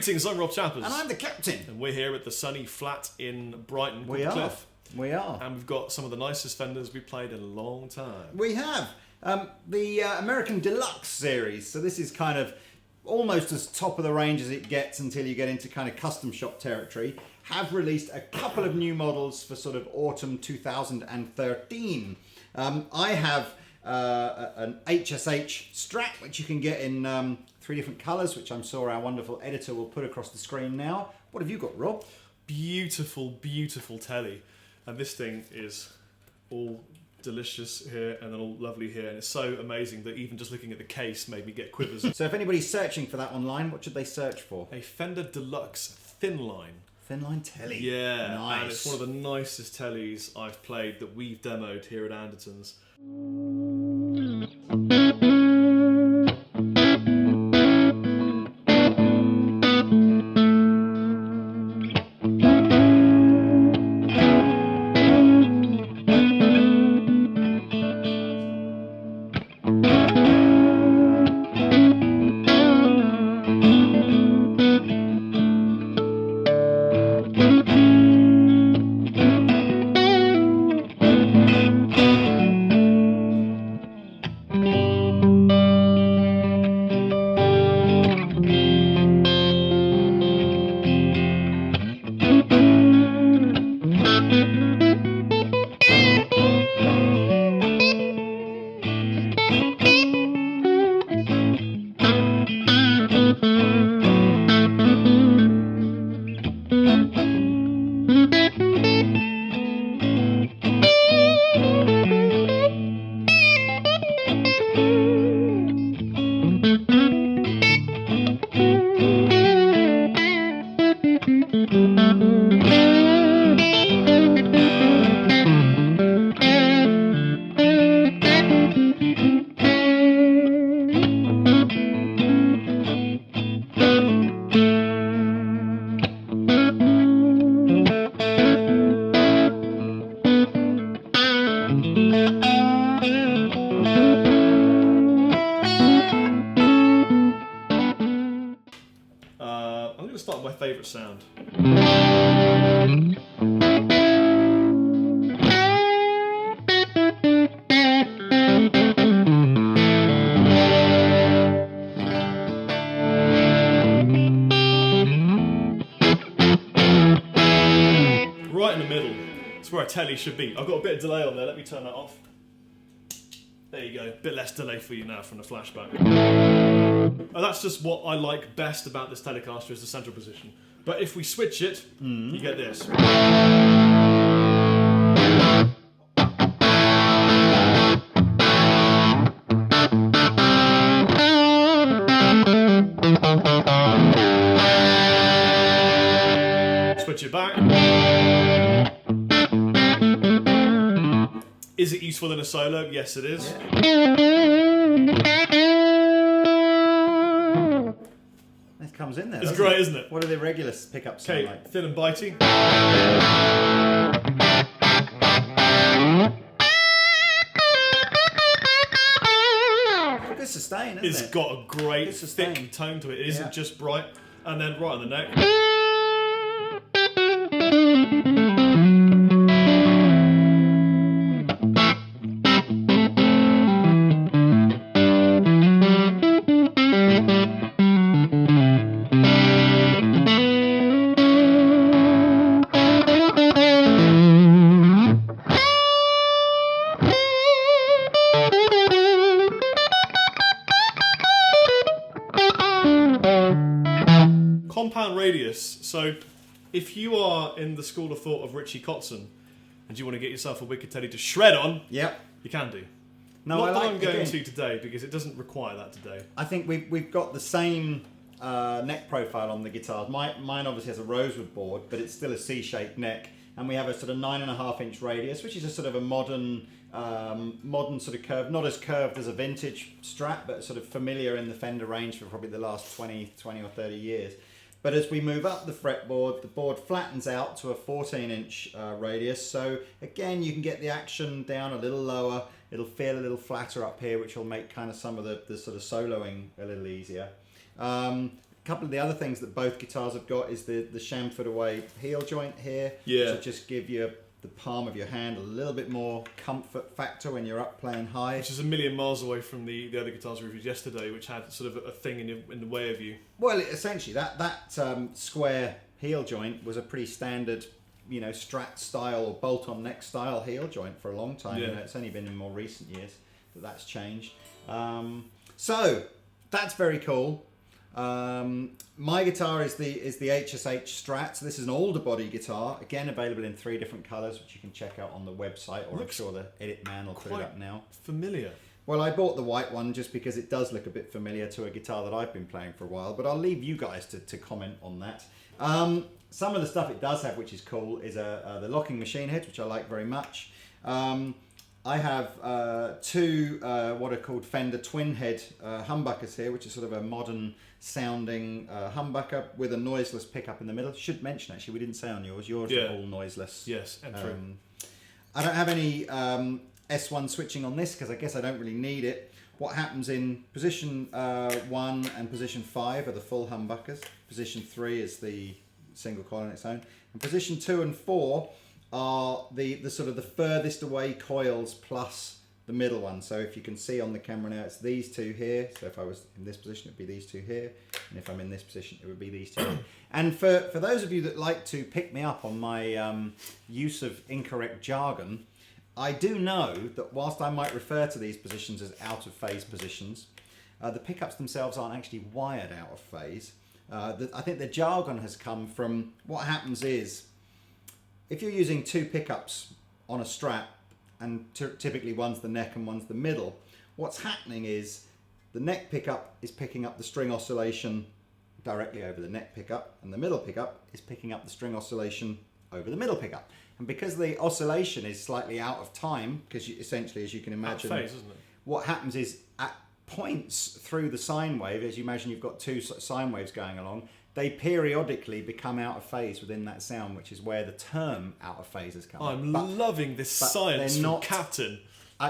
Greetings, I'm Rob Chappers. And I'm the captain. And we're here at the sunny flat in Brighton. We are. Cliff. We are. And we've got some of the nicest Fenders we've played in a long time. We have. The American Deluxe series. So this is kind of almost as top of the range as it gets until you get into kind of custom shop territory. Have released a couple of new models for sort of autumn 2013. I have an HSH Strat, which you can get in 3 different colours, which I'm sure our wonderful editor will put across the screen now. What have you got, Rob? Beautiful, beautiful Tele. And this thing is all delicious here and then all lovely here. And it's so amazing that even just looking at the case made me get quivers. So if anybody's searching for that online, what should they search for? A Fender Deluxe Thinline. Thinline Tele. Yeah, nice. And it's one of the nicest Teles I've played that we've demoed here at Andertons. I'm going to start with my favourite sound. Right in the middle. It's where a Tele should be. I've got a bit of delay on there. Let me turn that off. There you go. A bit less delay for you now from the flashback. And that's just what I like best about this Telecaster is the central position. But if we switch it, you get this. Switch it back. Is it useful in a solo? Yes, it is. It comes in there. It's great, isn't it? What do the regular pickups sound Okay, like? thin and bitey. Good sustain, isn't It's it? got a great Good sustain. thick tone to it. It isn't just bright. And then right on the neck. Compound radius. So if you are in the school of thought of Richie Kotzen and you want to get yourself a wicked Tele to shred on, Yep. you can do. No, Not I that like I'm going again, to today because it doesn't require that today. I think we've got the same neck profile on the guitars. Mine obviously has a rosewood board, but it's still a C-shaped neck, and we have a sort of 9.5-inch radius, which is a sort of a modern sort of curve, not as curved as a vintage Strat, but sort of familiar in the Fender range for probably the last 20 or 30 years. But as we move up the fretboard, the board flattens out to a 14-inch radius. So again, you can get the action down a little lower. It'll feel a little flatter up here, which will make kind of some of the sort of soloing a little easier. couple of the other things that both guitars have got is the chamfered away heel joint here. Yeah. To just give you the palm of your hand a little bit more comfort factor when you're up playing high. Which is a million miles away from the other guitars we reviewed yesterday, which had sort of a thing in the way of you. Well, essentially that square heel joint was a pretty standard, Strat style or bolt-on neck style heel joint for a long time. Yeah. It's only been in more recent years that's changed. So that's very cool. My guitar is the HSH Strat. So this is an older body guitar, again available in 3 different colours, which you can check out on the website, or I'm sure the edit man will put it up now. Familiar. Well, I bought the white one just because it does look a bit familiar to a guitar that I've been playing for a while, but I'll leave you guys to comment on that. Some of the stuff it does have, which is cool, is the locking machine heads, which I like very much. I have 2 what are called Fender twin head humbuckers here, which is sort of a modern sounding humbucker with a noiseless pickup in the middle. Should mention, actually, we didn't say on yours are all noiseless. Yes, and true. I don't have any S1 switching on this because I guess I don't really need it. What happens in position 1 and position 5 are the full humbuckers. Position 3 is the single coil on its own. And position 2 and 4 are the sort of the furthest away coils plus the middle one. So if you can see on the camera now, it's these 2 here. So if I was in this position, it'd be these 2 here. And if I'm in this position, it would be these 2 here. And for those of you that like to pick me up on my use of incorrect jargon, I do know that whilst I might refer to these positions as out of phase positions, the pickups themselves aren't actually wired out of phase. I think the jargon has come from what happens is, if you're using 2 pickups on a Strat, and typically one's the neck and one's the middle, what's happening is the neck pickup is picking up the string oscillation directly over the neck pickup, and the middle pickup is picking up the string oscillation over the middle pickup. And because the oscillation is slightly out of time, because essentially, as you can imagine, Out of phase, isn't it? What happens is at points through the sine wave, as you imagine you've got 2 sine waves going along, they periodically become out of phase within that sound, which is where the term out of phase has come. I'm loving this science from Captain.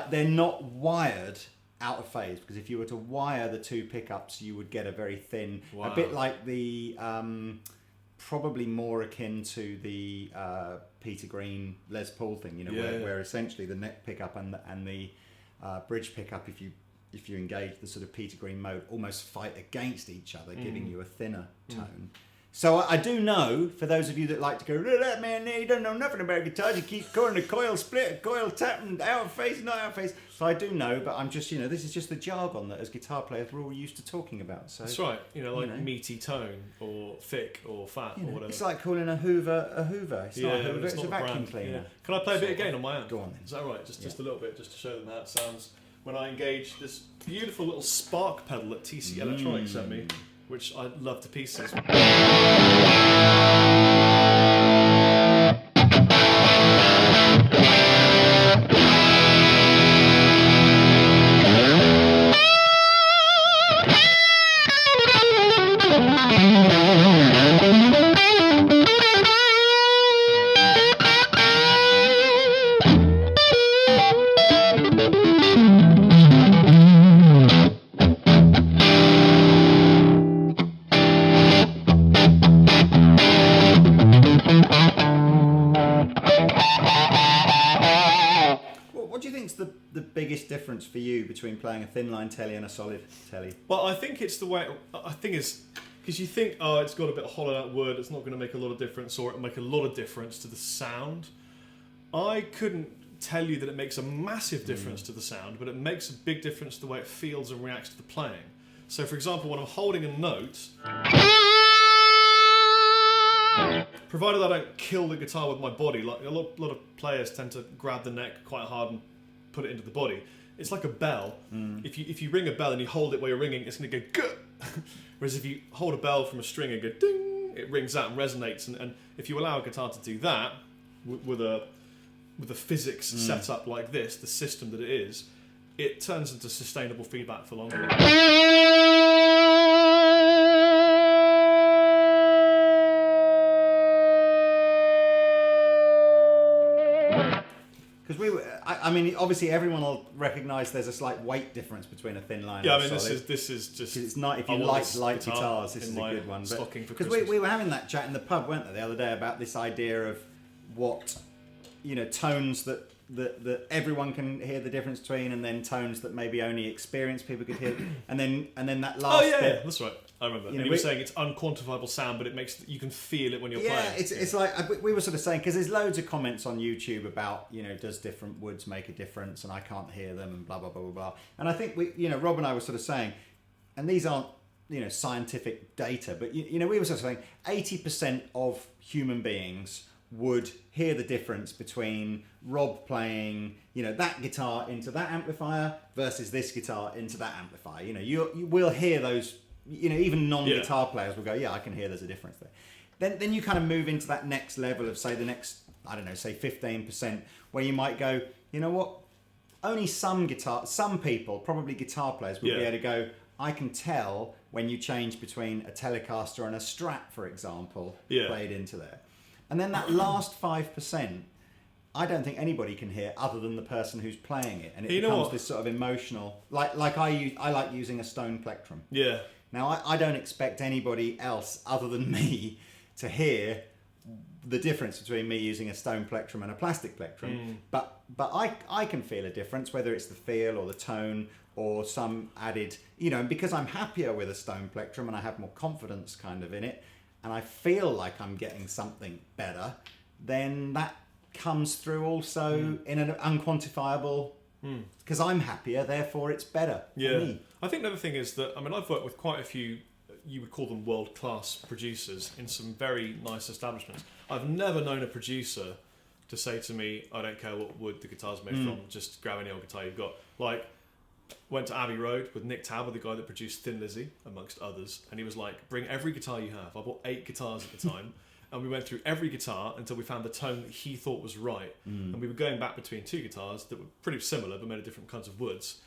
They're not wired out of phase, because if you were to wire the 2 pickups, you would get a very thin, a bit like the, probably more akin to the Peter Green Les Paul thing, where essentially the neck pickup and the bridge pickup, if you engage the sort of Peter Green mode, almost fight against each other, giving you a thinner tone. So I do know, for those of you that like to go, that man there, you don't know nothing about guitars, you keep calling the coil split, coil tapping, out of phase, not out of phase. So I do know, but I'm just, this is just the jargon that as guitar players we're all used to talking about. So that's right, meaty tone, or thick, or fat, or whatever. It's like calling a Hoover a Hoover. It's not a Hoover, it's a vacuum cleaner. Yeah. Can I play a bit again on my own? Go on then. Is that right? Just a little bit, just to show them how it sounds when I engage this beautiful little spark pedal that TC Electronics sent me, which I love to pieces. Difference for you between playing a thin line Tele and a solid Tele? Well, I think it's the way. I think it's because you think, oh, it's got a bit of hollowed out wood, it's not going to make a lot of difference, or it'll make a lot of difference to the sound. I couldn't tell you that it makes a massive difference to the sound, but it makes a big difference to the way it feels and reacts to the playing. So, for example, when I'm holding a note, provided I don't kill the guitar with my body, like a lot of players tend to grab the neck quite hard and put it into the body. It's like a bell. If you ring a bell and you hold it while you're ringing, it's going to go guh. Whereas if you hold a bell from a string and go ding, it rings out and resonates. And if you allow a guitar to do that with a physics set up like this, the system that it is, it turns into sustainable feedback for longer. Because I mean, obviously everyone will recognise there's a slight weight difference between a thin line. Yeah, I and mean, a solid. this is just. It's not if you like light guitars. This is a good one. Because we were having that chat in the pub, weren't they, the other day about this idea of what, tones that everyone can hear the difference between, and then tones that maybe only experienced people could hear, and then that last bit. Yeah, that's right. I remember. And you were saying it's unquantifiable sound, but you can feel it when you're playing. Yeah, it's like we were sort of saying, because there's loads of comments on YouTube about does different woods make a difference, and I can't hear them, and blah blah blah blah blah. And I think Rob and I were sort of saying, and these aren't scientific data, but we were sort of saying 80% of human beings would hear the difference between Rob playing, that guitar into that amplifier versus this guitar into that amplifier. You will hear those. Even non-guitar players will go, yeah, I can hear there's a difference there. Then you kind of move into that next level of, say, the next, I don't know, say 15%, where you might go, you know what? Only some people, probably guitar players, will be able to go, I can tell when you change between a Telecaster and a Strat, for example, played into there. And then that last 5%, I don't think anybody can hear other than the person who's playing it, and it becomes this sort of emotional. Like I like using a stone plectrum. Yeah. Now I don't expect anybody else other than me to hear the difference between me using a stone plectrum and a plastic plectrum, but I can feel a difference, whether it's the feel or the tone or some added, and because I'm happier with a stone plectrum and I have more confidence kind of in it, and I feel like I'm getting something better, then that comes through also in an unquantifiable, because I'm happier, therefore it's better for me. I think another thing is that, I've worked with quite a few, you would call them world-class producers in some very nice establishments. I've never known a producer to say to me, I don't care what wood the guitar's made from, just grab any old guitar you've got. Like, went to Abbey Road with Nick Tauber, the guy that produced Thin Lizzy, amongst others, and he was like, bring every guitar you have. I bought 8 guitars at the time, and we went through every guitar until we found the tone that he thought was right. And we were going back between 2 guitars that were pretty similar, but made of different kinds of woods,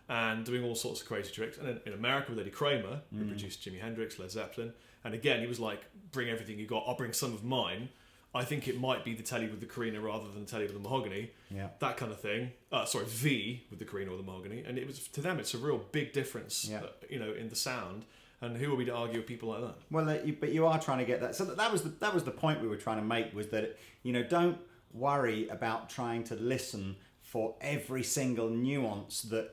and doing all sorts of crazy tricks. And then in America with Eddie Kramer, who produced Jimi Hendrix, Led Zeppelin, and again, he was like, bring everything you got, I'll bring some of mine. I think it might be the Tele with the Carina rather than the Tele with the mahogany. Yeah. That kind of thing. V with the Carina or the mahogany. And it was, to them, it's a real big difference, in the sound. And who are we to argue with people like that? Well, but you are trying to get that. So that was the point we were trying to make, was that, don't worry about trying to listen for every single nuance that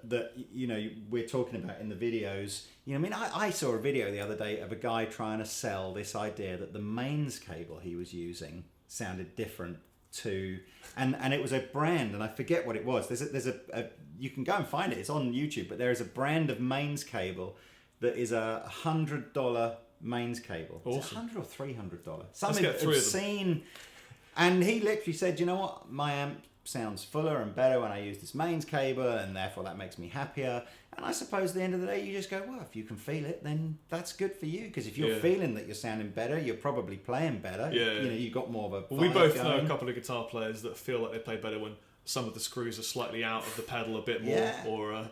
we're talking about in the videos. I saw a video the other day of a guy trying to sell this idea that the mains cable he was using sounded different to, and it was a brand, and I forget what it was. There's a you can go and find it. It's on YouTube, but there is a brand of mains cable that is $100 mains cable. Awesome. $100 or $300. Something obscene. And he literally said, you know what, my amp sounds fuller and better when I use this mains cable, and therefore that makes me happier. And I suppose at the end of the day, you just go, well, if you can feel it, then that's good for you. Because if you're feeling that you're sounding better, you're probably playing better. You've got more of a. Well, we both know a couple of guitar players that feel like they play better when some of the screws are slightly out of the pedal a bit more. Or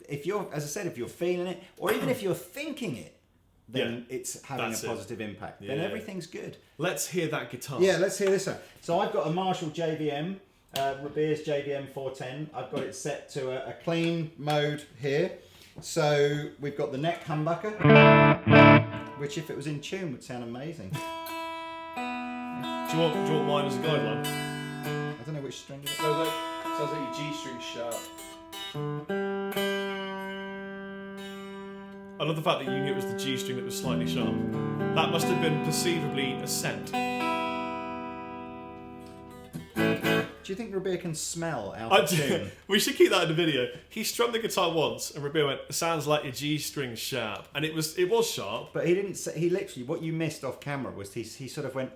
if you're, as I said, if you're feeling it, or even if you're thinking it, then it's having a positive impact. Then everything's good. Let's hear that guitar. Yeah, let's hear this one. So I've got a Marshall JVM, Rebeer's JVM 410. I've got it set to a clean mode here. So we've got the neck humbucker, which if it was in tune would sound amazing. Do you want mine as a guideline? I don't know which string it is. Sounds like your G string sharp. I love the fact that you knew it was the G string that was slightly sharp. That must have been perceivably a scent. Do you think Rebeer can smell out of tune? We should keep that in the video. He strummed the guitar once, and Rebeer went, "Sounds like your G string sharp," and it was sharp. But he didn't say. He literally, what you missed off camera was he sort of went.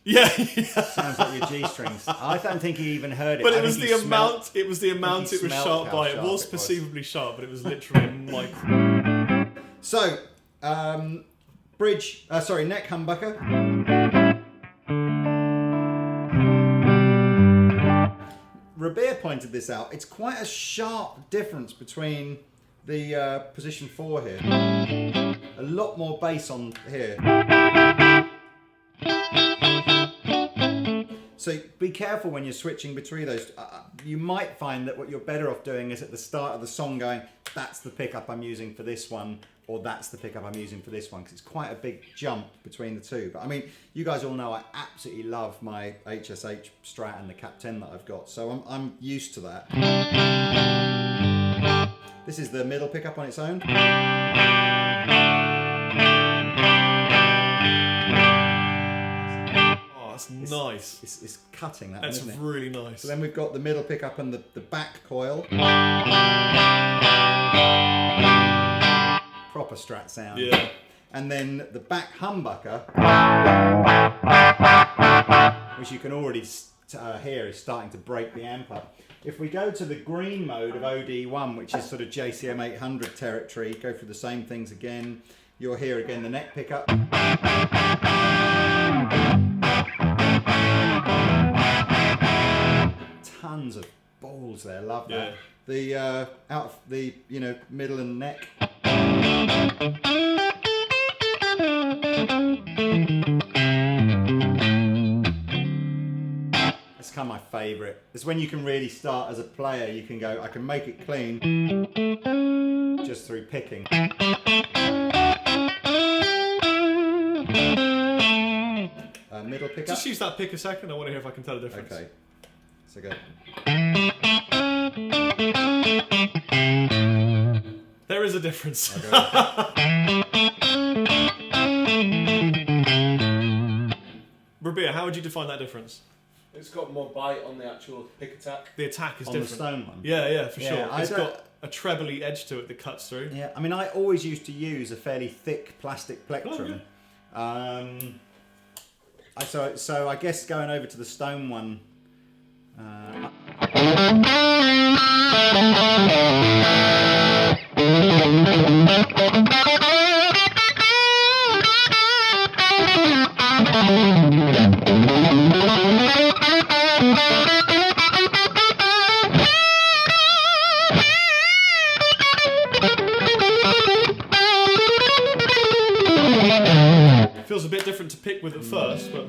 Yeah. Sounds like your G strings. I don't think he even heard it. But it was the amount. It was the amount it was sharp by. It was perceivably sharp, but it was literally micro. So, neck humbucker. Rebeer pointed this out. It's quite a sharp difference between the position 4 here. A lot more bass on here. So be careful when you're switching between those. You might find that what you're better off doing is at the start of the song going, that's the pickup I'm using for this one, or that's the pickup I'm using for this one, because it's quite a big jump between the two. But I mean, you guys all know I absolutely love my HSH Strat and the Cap 10 that I've got, so I'm used to that. This is the middle pickup on its own. That's nice. It's cutting that. That's one, isn't really nice. So then we've got the middle pickup and the back coil. Proper Strat sound. Yeah. And then the back humbucker, which you can already hear is starting to break the amp up. If we go to the green mode of OD1, which is sort of JCM 800 territory, go through the same things again. You'll hear again the neck pickup. Tons of balls there, love that. The out of the middle and neck. That's kind of my favourite. It's when you can really start as a player. You can go, I can make it clean just through picking. Middle pickup. Just use that pick a second. I want to hear if I can tell the difference. Okay. So go. There is a difference. Rabia, how would you define that difference? It's got more bite on the actual pick attack. The attack is On different. the stone one. Yeah, for Yeah, sure. I It's don't- got a trebly edge to it that cuts through. Yeah, I mean, I always used to use a fairly thick plastic plectrum. So I guess going over to the stone one. Feels a bit different to pick with at first, but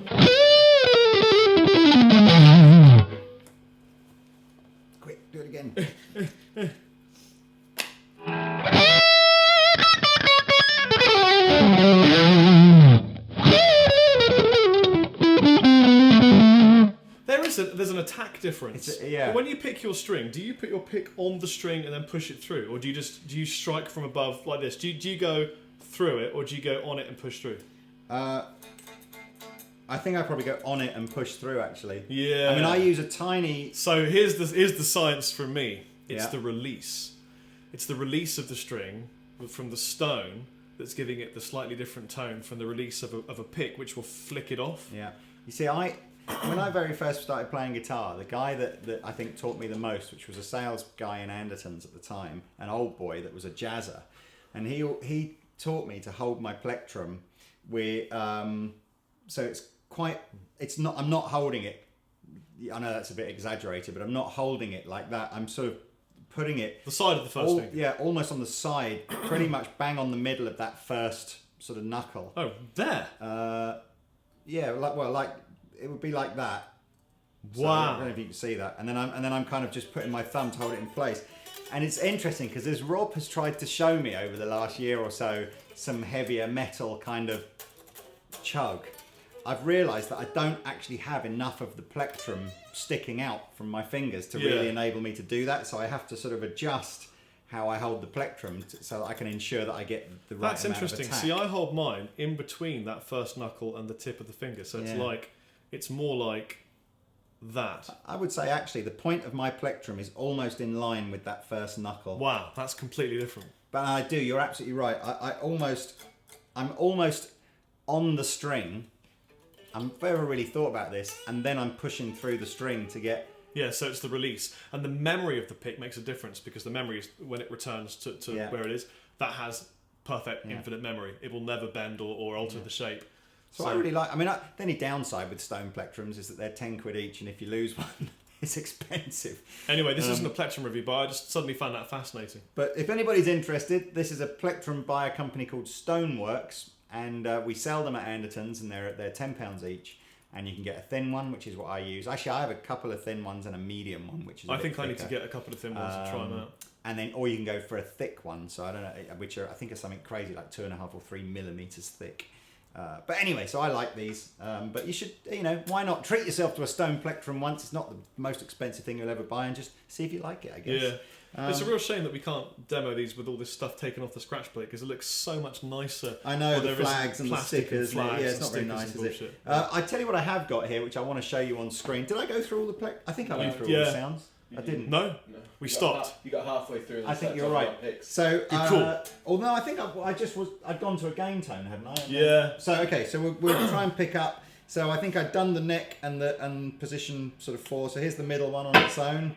Quick, do it again. there's an attack difference. Yeah. But when you pick your string, do you put your pick on the string and then push it through, or do you strike from above like this? Do you go through it, or do you go on it and push through? I think I probably go on it and push through, actually. Yeah. I mean, I use a tiny... So here's the science from me. It's Yeah. the release. It's the release of the string from the stone that's giving it the slightly different tone from the release of a pick, which will flick it off. Yeah. You see, when I very first started playing guitar, the guy that I think taught me the most, which was a sales guy in Andertons at the time, an old boy that was a jazzer, and he taught me to hold my plectrum with so I'm not holding it. I know that's a bit exaggerated, but I'm not holding it like that. I'm sort of putting it The side of the first finger. yeah, almost on the side, pretty much bang on the middle of that first sort of knuckle. Oh, there. Yeah, like it would be like that. So Wow. I don't know if you can see that. And then I'm kind of just putting my thumb to hold it in place. And it's interesting because as Rob has tried to show me over the last year or so some heavier metal kind of chug, I've realised that I don't actually have enough of the plectrum sticking out from my fingers to really enable me to do that. So I have to sort of adjust how I hold the plectrum so that I can ensure that I get the right That's amount interesting. of attack. See, I hold mine in between that first knuckle and the tip of the finger, so it's more like that. I would say actually the point of my plectrum is almost in line with that first knuckle. Wow, that's completely different. But you're absolutely right. I'm almost on the string. I've never really thought about this, and then I'm pushing through the string to get... Yeah, so it's the release. And the memory of the pick makes a difference, because the memory is, when it returns to where it is, that has perfect infinite memory. It will never bend or alter the shape. So I really like... the only downside with stone plectrums is that they're 10 quid each, and if you lose one, it's expensive. Anyway, this isn't a plectrum review, but I just suddenly found that fascinating. But if anybody's interested, this is a plectrum by a company called Stoneworks, and we sell them at Andertons, and they're £10 each. and you can get a thin one, which is what I use. Actually, I have a couple of thin ones and a medium one, which is. I think I need to get a couple of thin ones and try them out. And then, or you can go for a thick one. So I don't know, which are I think are something crazy like 2.5 or 3 millimeters thick. But anyway, so I like these. But you should, why not treat yourself to a stone plectrum once? It's not the most expensive thing you'll ever buy, and just see if you like it, I guess. Yeah. It's a real shame that we can't demo these with all this stuff taken off the scratch plate because it looks so much nicer. I know, the flags and the stickers. Yeah, it's not very nice, is it? I tell you what I have got here, which I want to show you on screen. Did I go through all the I think I went through all the sounds. I didn't. No. We stopped. You got halfway through. I think you're right. So, cool. Although I think I'd gone to a gain tone, hadn't I? Yeah. So okay, so we'll try and pick up. So I think I'd done the neck and position sort of 4. So here's the middle one on its own.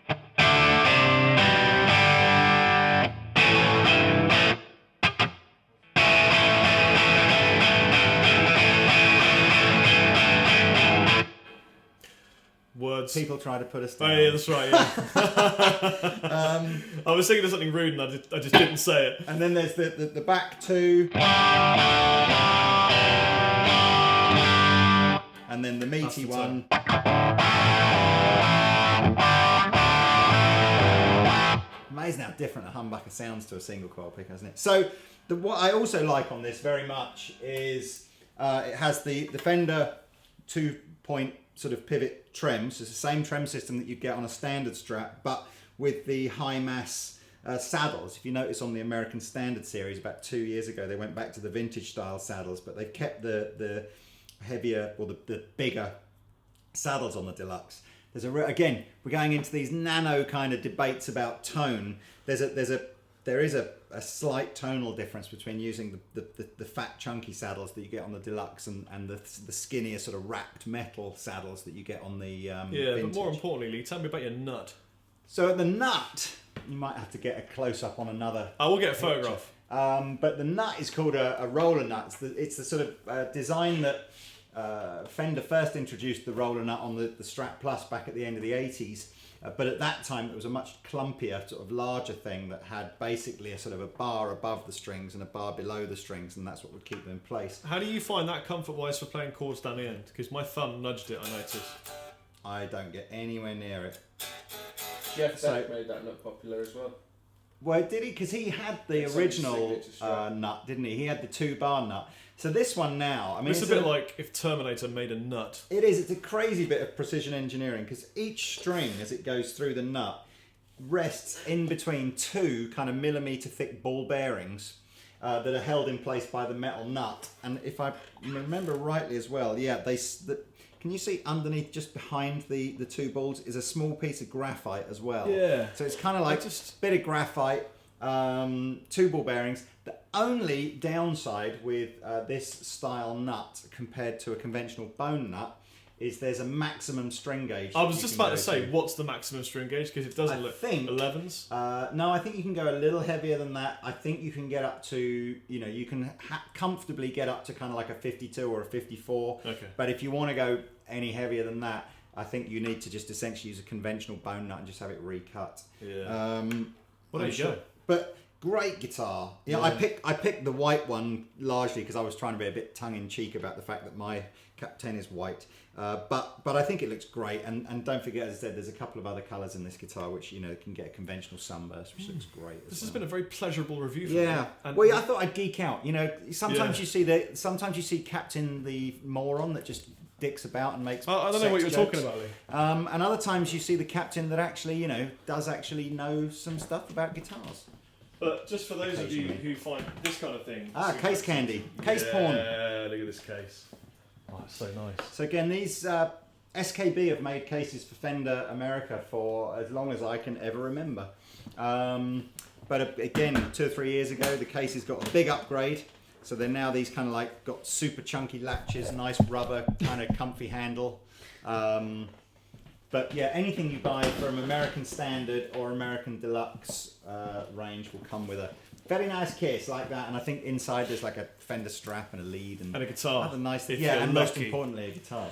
Words. People try to put us down. Oh yeah, that's right. Yeah. I was thinking of something rude and I just didn't say it. And then there's the back 2. And then the meaty one. Amazing how different a humbucker sounds to a single coil picker, isn't it? So what I also like on this very much is it has the Fender 2-point sort of pivot trem. So it's the same trem system that you get on a standard Strat, but with the high mass saddles. If you notice on the American Standard series about 2 years ago, they went back to the vintage style saddles, but they've kept the heavier or the bigger saddles on the Deluxe. Again, we're going into these nano kind of debates about tone. There is a slight tonal difference between using the fat chunky saddles that you get on the Deluxe and the skinnier sort of wrapped metal saddles that you get on the vintage. But more importantly, Lee, tell me about your nut. So at the nut, you might have to get a close up on another. I will get a photograph. But the nut is called a roller nut. It's the sort of design that Fender first introduced the roller nut on the Strat Plus back at the end of the 80s. But at that time, it was a much clumpier, sort of larger thing that had basically a sort of a bar above the strings and a bar below the strings, and that's what would keep them in place. How do you find that comfort-wise for playing chords down the end? Because my thumb nudged it, I noticed. I don't get anywhere near it. Jeff Beck made that nut popular as well. Well, did he? Because he had the original nut, didn't he? He had the 2-bar nut. So this one now, I mean, it's a bit like if Terminator made a nut. It is. It's a crazy bit of precision engineering because each string, as it goes through the nut, rests in between 2 kind of millimeter thick ball bearings that are held in place by the metal nut. And if I remember rightly as well, can you see underneath, just behind the 2 balls, is a small piece of graphite as well. Yeah. So it's kind of like just a bit of graphite, 2 ball bearings. The only downside with this style nut compared to a conventional bone nut is there's a maximum string gauge. I was just about to say, what's the maximum string gauge? Because it doesn't look 11s. No, I think you can go a little heavier than that. I think you can get up to, you can comfortably get up to kind of like a 52 or a 54. Okay. But if you want to go any heavier than that, I think you need to just essentially use a conventional bone nut and just have it recut. Yeah. Well, there you go. But great guitar. Yeah, I picked the white one largely because I was trying to be a bit tongue in cheek about the fact that my Cap 10 is white. But I think it looks great, and don't forget, as I said, there's a couple of other colours in this guitar which can get a conventional sunburst, which looks great. This has been a very pleasurable review. For me. And well, I thought I'd geek out. Sometimes you see Captain the moron that just dicks about and makes. I don't know what you're talking about, Lee. And other times you see the Captain that actually does actually know some stuff about guitars. But just for those of you who find this kind of thing... case candy. Case porn. Yeah, look at this case. Oh, it's so nice. So again, these SKB have made cases for Fender America for as long as I can ever remember. But again, 2 or 3 years ago, the cases got a big upgrade. So they're now these kind of like, got super chunky latches, nice rubber, kind of comfy handle. But yeah, anything you buy from American Standard or American Deluxe range will come with a very nice case like that. And I think inside there's like a Fender strap and a lead and a guitar. Other nice things. Yeah, and most importantly, a guitar.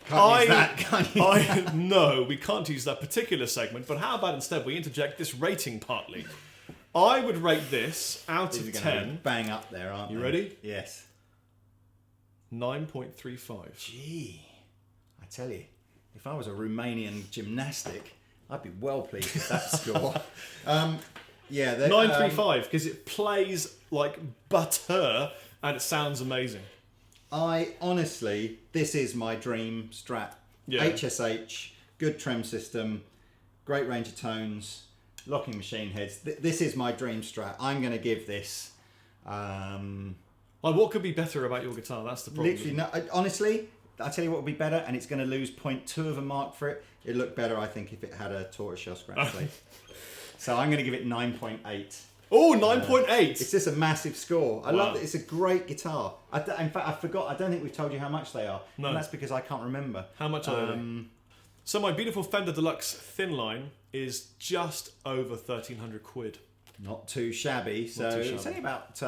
Can't use that, can you? No, we can't use that particular segment, but how about instead we interject this rating partly? I would rate this out These of are gonna 10. be bang up there, aren't You they? ready? Yes. 9.35. Gee, I tell you, if I was a Romanian gymnastic, I'd be well pleased with that score. Yeah, 9.35 because it plays like butter and it sounds amazing. I honestly, this is my dream Strat. Yeah. HSH, good trem system, great range of tones, locking machine heads. This is my dream Strat. I'm going to give this. Like, what could be better about your guitar? That's the problem. Literally, no, honestly, I'll tell you what would be better, and it's going to lose 0.2 of a mark for it. It'd look better, I think, if it had a tortoiseshell scratch plate. So I'm going to give it 9.8. Oh, 9.8! It's just a massive score. I Wow. love it. It's a great guitar. In fact, I forgot. I don't think we've told you how much they are. No. And that's because I can't remember. How much are they? So my beautiful Fender Deluxe Thinline is just over 1,300 quid. Not too shabby. So Not too it's shabby. only about.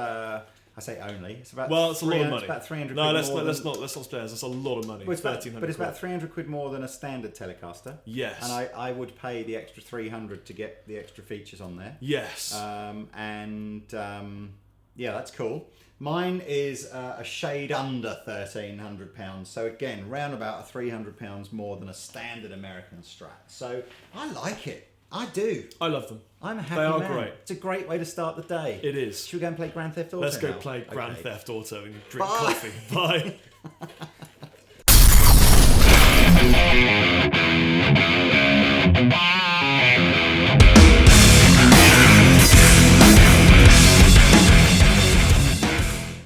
I say only. It's about. Well, it's a lot of money. It's about 300. No, quid let's more not split hairs. That's a lot of money. Well, it's about, 1,300 but it's quid. about 300 quid more than a standard Telecaster. Yes. And I would pay the extra 300 to get the extra features on there. Yes. Yeah, that's cool. Mine is a shade under £1,300. So again, round about £300 more than a standard American Strat. So I like it. I do. I love them. I'm a happy They are man. great. It's a great way to start the day. It is. Should we go and play Grand Theft Auto Let's go now? play Grand Okay. Theft Auto and drink Bye. coffee. Bye.